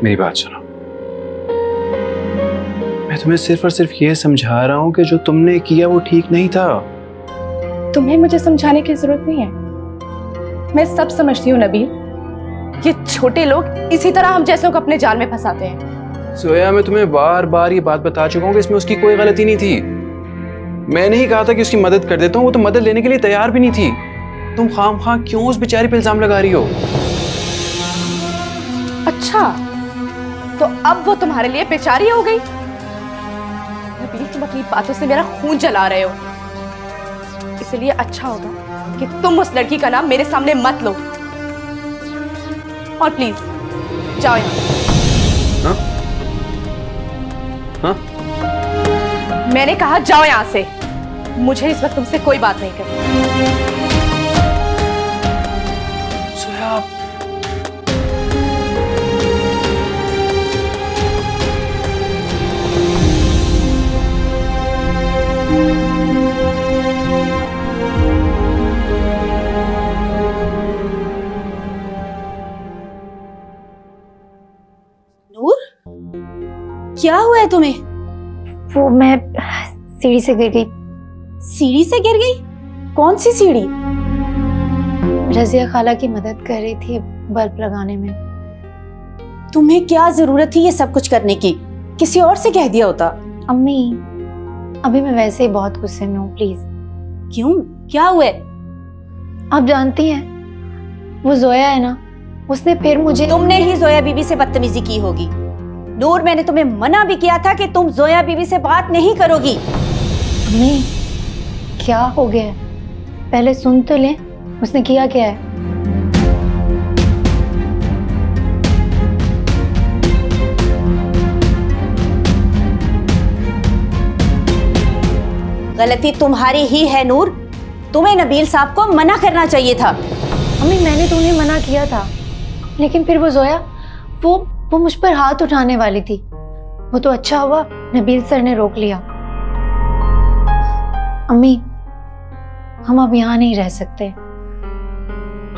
G: मेरी बात सुनो। मैं तुम्हें सिर्फ और सिर्फ ये समझा रहा हूं कि जो तुमने किया वो ठीक नहीं था।
H: तुम्हें मुझे समझाने की जरूरत नहीं है, मैं सब समझती हूँ नबील। ये छोटे लोग इसी तरह हम जैसों को अपने जाल में फंसाते हैं।
G: सोया, मैं तुम्हें बार बार ये बात बता चुका हूँ कि इसमें उसकी कोई गलती नहीं थी। मैंने ही कहा था कि उसकी मदद कर देता हूँ, वो तो मदद लेने के लिए तैयार भी नहीं थी। तुम खामखा क्यों उस बेचारी पे इल्जाम लगा रही हो?
H: अच्छा, तो अब वो तुम्हारे लिए बेचारी हो गई? नबील, तुम अपनी बातों से मेरा खून जला रहे हो, इसलिए अच्छा होगा कि तुम उस लड़की का नाम मेरे सामने मत लो। और प्लीज जाओ यहाँ।
G: हाँ? हाँ?
H: मैंने कहा जाओ यहाँ से, मुझे इस वक्त तुमसे कोई बात नहीं करनी।
G: सोया,
M: नूर, क्या हुआ है तुम्हें?
A: वो मैं सीढ़ी से गिर गई।
M: सीढ़ी से गिर गई? कौन सी सीढ़ी?
A: रजिया खाला की मदद कर रही थी बल्ब लगाने में।
M: तुम्हें क्या जरूरत थी ये सब कुछ करने की? किसी और से कह दिया होता।
A: अम्मी, अभी मैं वैसे ही बहुत गुस्से में हूँ, प्लीज।
M: क्यों, क्या हुआ?
A: आप जानती हैं, वो जोया है ना, उसने फिर मुझे।
M: तुमने ही जोया बीबी से बदतमीजी की होगी। नूर, मैंने तुम्हें मना भी किया था कि तुम जोया बीबी से बात नहीं करोगी।
A: अम्मी, क्या हो गया है? पहले सुन तो ले, उसने किया क्या है?
M: गलती तुम्हारी ही है नूर। तुम्हें नबील साहब को मना करना चाहिए था।
A: अम्मी मैंने तो उन्हें मना किया था, लेकिन फिर वो जोया वो मुझ पर हाथ उठाने वाली थी। वो तो अच्छा हुआ नबील सर ने रोक लिया। अम्मी हम अब यहाँ नहीं रह सकते।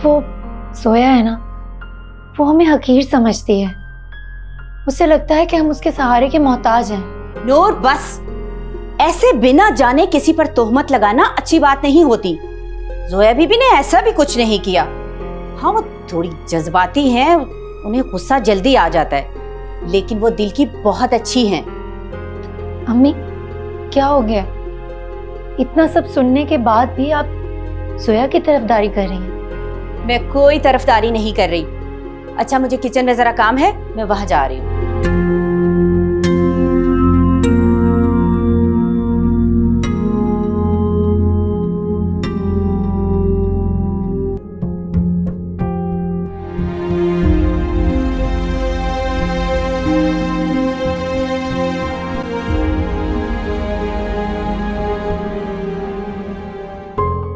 A: वो सोया है ना, वो हमें हकीर समझती है। उसे लगता है कि हम उसके सहारे के मोहताज हैं।
M: नूर बस, ऐसे बिना जाने किसी पर तोहमत लगाना अच्छी बात नहीं होती। जोया बीबी ने ऐसा भी कुछ नहीं किया। हाँ वो थोड़ी जज्बाती हैं, उन्हें गुस्सा जल्दी आ जाता है, लेकिन वो दिल की बहुत अच्छी हैं।
A: अम्मी क्या हो गया? इतना सब सुनने के बाद भी आप जोया की तरफदारी कर रही हैं?
M: मैं कोई तरफदारी नहीं कर रही। अच्छा मुझे किचन में जरा काम है, मैं वहां जा रही हूँ।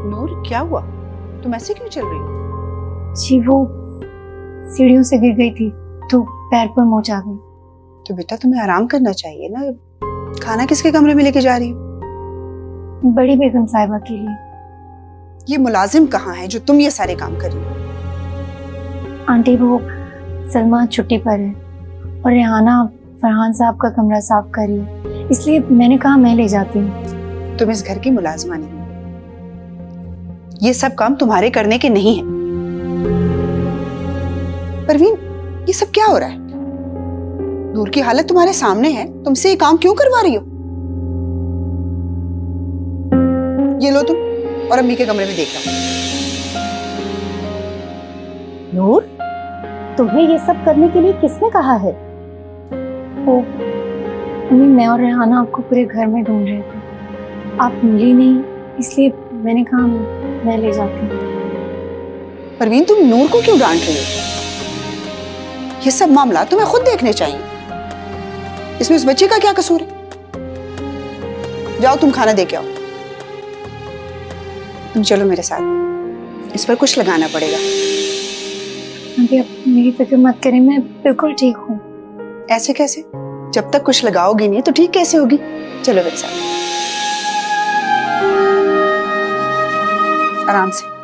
J: नूर क्या हुआ? तुम ऐसे क्यों चल रही हो?
A: जी वो सीढ़ियों से गिर गई थी तो पैर पर मोच आ गई।
J: तो बेटा तुम्हें आराम करना चाहिए ना। खाना किसके कमरे में लेके जा रही हो?
A: बड़ी बेगम साहिबा के लिए।
J: ये मुलाजिम कहाँ है जो तुम ये सारे काम कर रही हो?
A: आंटी वो सलमा छुट्टी पर है और रेहाना फरहान साहब का कमरा साफ कर रही है, इसलिए मैंने कहा मैं ले जाती हूँ।
J: तुम इस घर की मुलाजिमा नहीं, ये सब काम तुम्हारे करने के नहीं है। परवीन ये सब क्या हो रहा है? नूर की हालत तुम्हारे सामने है, तुमसे ये काम क्यों करवा रही हो? ये लो तुम और अम्मी के कमरे में देख लो।
M: नूर तुम्हें ये सब करने के लिए किसने कहा है?
A: वो अम्मी मैं और रेहाना आपको पूरे घर में ढूंढ रहे थे, आप मिली नहीं, इसलिए मैंने कहा मैं ले जाती हूँ।
J: परवीन तुम नूर को क्यों डांट रही हो? ये सब मामला तुम्हें खुद देखने चाहिए। इसमें उस बच्चे का क्या कसूर है? जाओ तुम खाना दे के आओ। तुम चलो मेरे साथ, इस पर कुछ लगाना पड़ेगा।
A: अभी आप मेरी फिक्र मत करें, मैं बिल्कुल ठीक हूँ।
J: ऐसे कैसे? जब तक कुछ लगाओगी नहीं तो ठीक कैसे होगी? चलो मेरे साथ, आराम से।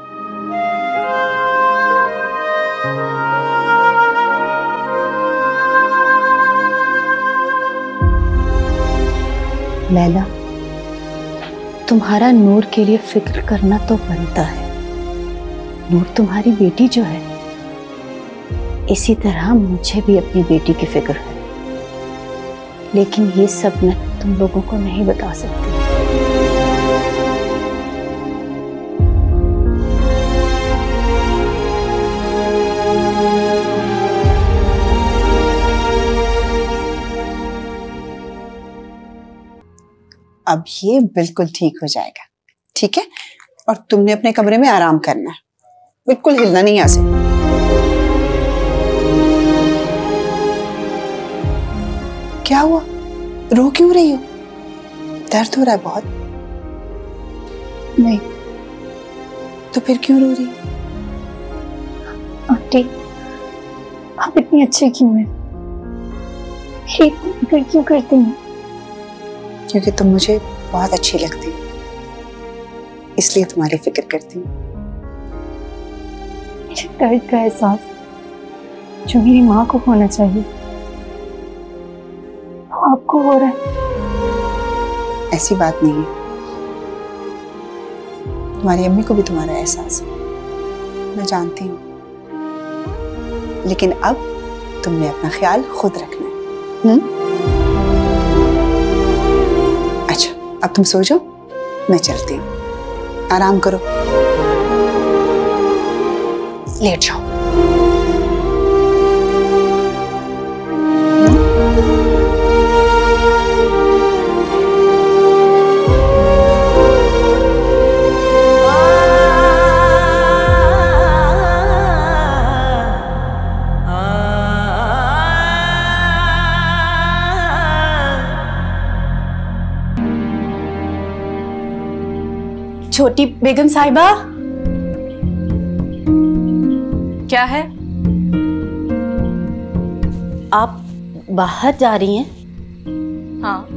C: लैला, तुम्हारा नूर के लिए फिक्र करना तो बनता है। नूर तुम्हारी बेटी जो है, इसी तरह मुझे भी अपनी बेटी की फिक्र है, लेकिन ये सब मैं तुम लोगों को नहीं बता सकती।
J: अब ये बिल्कुल ठीक हो जाएगा, ठीक है? और तुमने अपने कमरे में आराम करना है, बिल्कुल हिलना नहीं यहाँ से। क्या हुआ? रो क्यों रही हो? दर्द हो रहा है बहुत?
A: नहीं।
J: तो फिर क्यों रो रही हो?
A: आंटी आप इतनी अच्छी क्यों हैं? मेरी इतनी फिक्र क्यों करती हैं?
J: क्योंकि तुम मुझे बहुत अच्छी लगती हो, इसलिए तुम्हारी फिक्र करती हूँ।
A: मेरे दर्द का एहसास जो मेरी माँ को होना चाहिए वो आपको हो रहा है।
J: ऐसी बात नहीं है, तुम्हारी अम्मी को भी तुम्हारा एहसास है, मैं जानती हूँ। लेकिन अब तुमने अपना ख्याल खुद रखना है। अच्छा अब तुम सो जाओ, मैं चलती हूँ, आराम करो, लेट जाओ।
C: छोटी बेगम साहिबा।
H: क्या है?
C: आप बाहर जा रही हैं?
H: हाँ।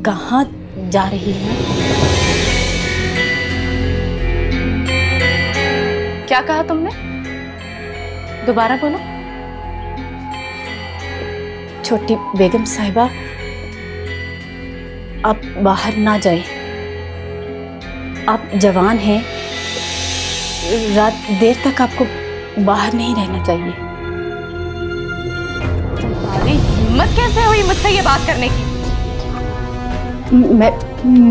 C: कहाँ जा रही हैं?
H: क्या कहा तुमने? दोबारा बोलो।
C: छोटी बेगम साहिबा, आप बाहर ना जाएं। आप जवान हैं, रात देर तक आपको बाहर नहीं रहना चाहिए।
H: तुम्हारी हिम्मत कैसे हुई मुझसे ये बात करने की?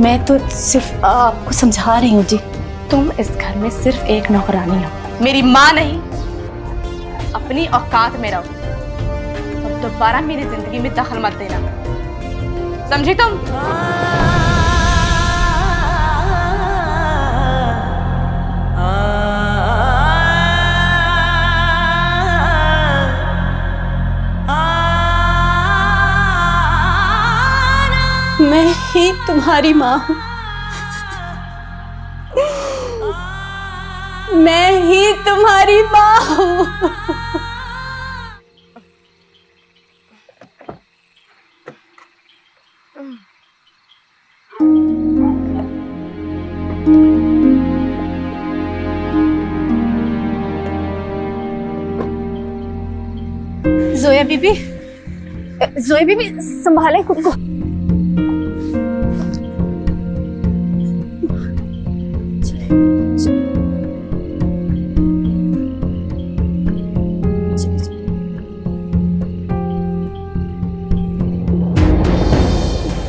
C: मैं तो सिर्फ आपको समझा रही हूँ जी। तुम इस घर में सिर्फ एक नौकरानी हो।
H: मेरी माँ नहीं, अपनी औकात में रहो और दोबारा मेरी जिंदगी में दखल मत देना, समझी तुम?
C: मैं ही तुम्हारी माँ हूँ, मैं ही तुम्हारी माँ हूँ। जोया बीबी, जोया बीबी संभाले खुद को।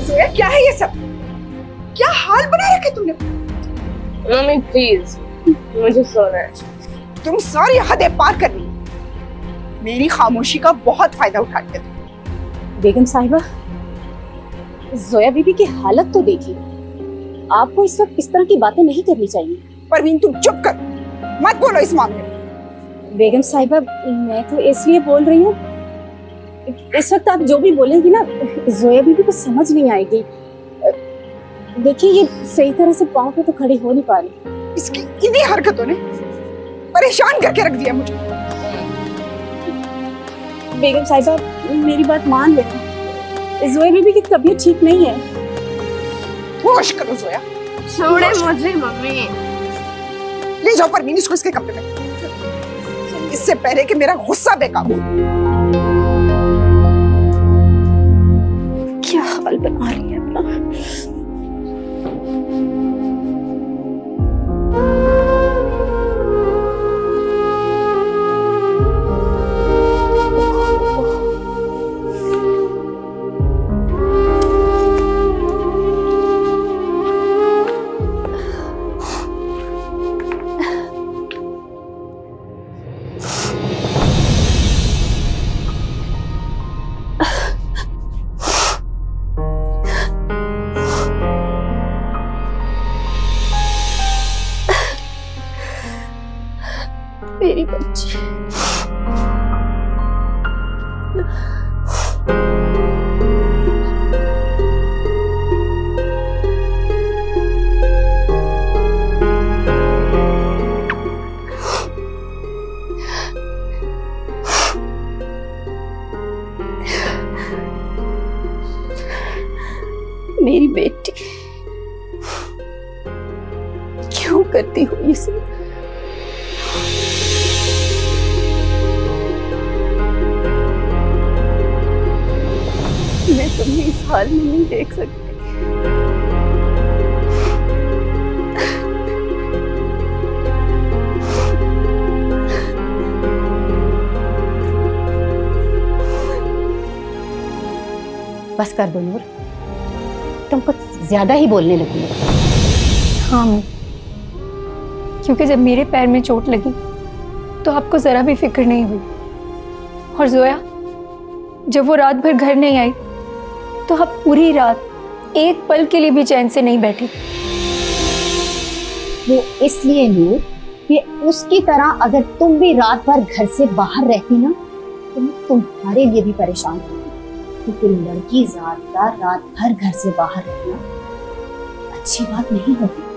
J: जोया क्या है ये सब? क्या हाल बना रखे तुमने?
E: मम्मी प्लीज, मुझे सोना है।
J: तुम सारी हदें पार कर रही, मेरी खामोशी का बहुत फायदा उठाते हो।
C: बेगम साहिबा, जोया बीबी की हालत तो देखिए। आपको इस वक्त इस तरह की बातें नहीं करनी चाहिए।
J: परवीन तुम चुप कर, मत बोलो इस मामले में।
C: बेगम साहिबा, मैं तो इसलिए बोल रही हूँ, इस वक्त आप जो भी बोलेंगी ना, जोया बीबी को समझ नहीं आएगी। देखिए, ये सही तरह से पाँव पे तो खड़ी हो नहीं पा रही।
J: इसकी इन्हीं हरकतों ने परेशान करके रख दिया मुझे।
C: बेगम साहिबा, मेरी बात मान लेना, जोया बीबी की तबीयत ठीक नहीं है।
J: होश करो जोया।
E: छोड़े मुझे मम्मी।
J: ले जाओ परवीन इसको इसके कमरे में, इससे पहले कि मेरा गुस्सा बेकाबू।
C: क्या हाल बना रही है अपना। मेरी बच्ची, मेरी बेटी, क्यों करती हो ये सब? मैं तुम्हें इस हाल में नहीं देख सकती।
M: बस कर दो नूर, तुम कुछ ज्यादा ही बोलने लगी हो।
A: हाँ मैं, क्योंकि जब मेरे पैर में चोट लगी तो आपको जरा भी फिक्र नहीं हुई, और जोया जब वो रात भर घर नहीं आई तो आप पूरी रात एक पल के लिए भी चैन से नहीं बैठी।
M: वो इसलिए नूर कि उसकी तरह अगर तुम भी रात भर घर से बाहर रहती ना, तो मैं तुम्हारे लिए भी परेशान होती, क्योंकि लड़की ज़ात का रात भर घर से बाहर रहना अच्छी बात नहीं होगी।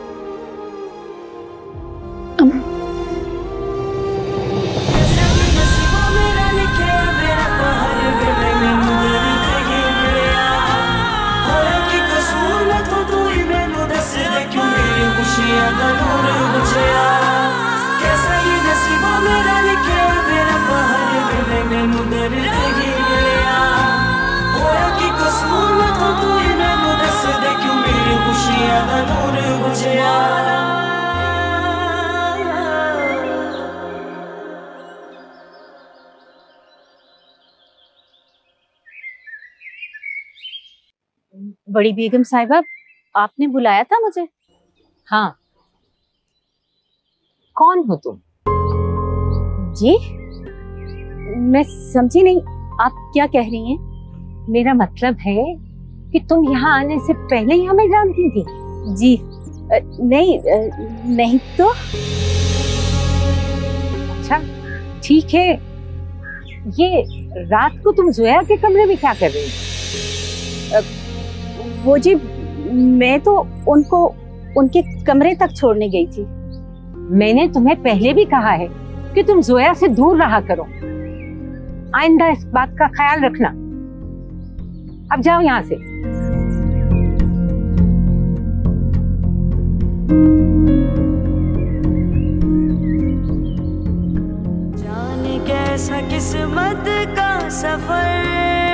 N: बड़ी बेगम साहिबा, आपने बुलाया था मुझे?
E: हाँ, कौन हो तुम?
N: जी, मैं समझी नहीं, आप क्या कह रही हैं?
E: मेरा मतलब है कि तुम यहाँ आने से पहले ही हमें जानती थी?
N: जी नहीं, नहीं तो।
E: अच्छा ठीक है, ये रात को तुम जोया के कमरे में क्या कर रही थी?
N: वो जी, मैं तो उनको उनके कमरे तक छोड़ने गई थी।
E: मैंने तुम्हें पहले भी कहा है कि तुम जोया से दूर रहा करो। आइंदा इस बात का ख्याल रखना। अब जाओ यहाँ से।
K: जाने कैसा किस्मत का सफर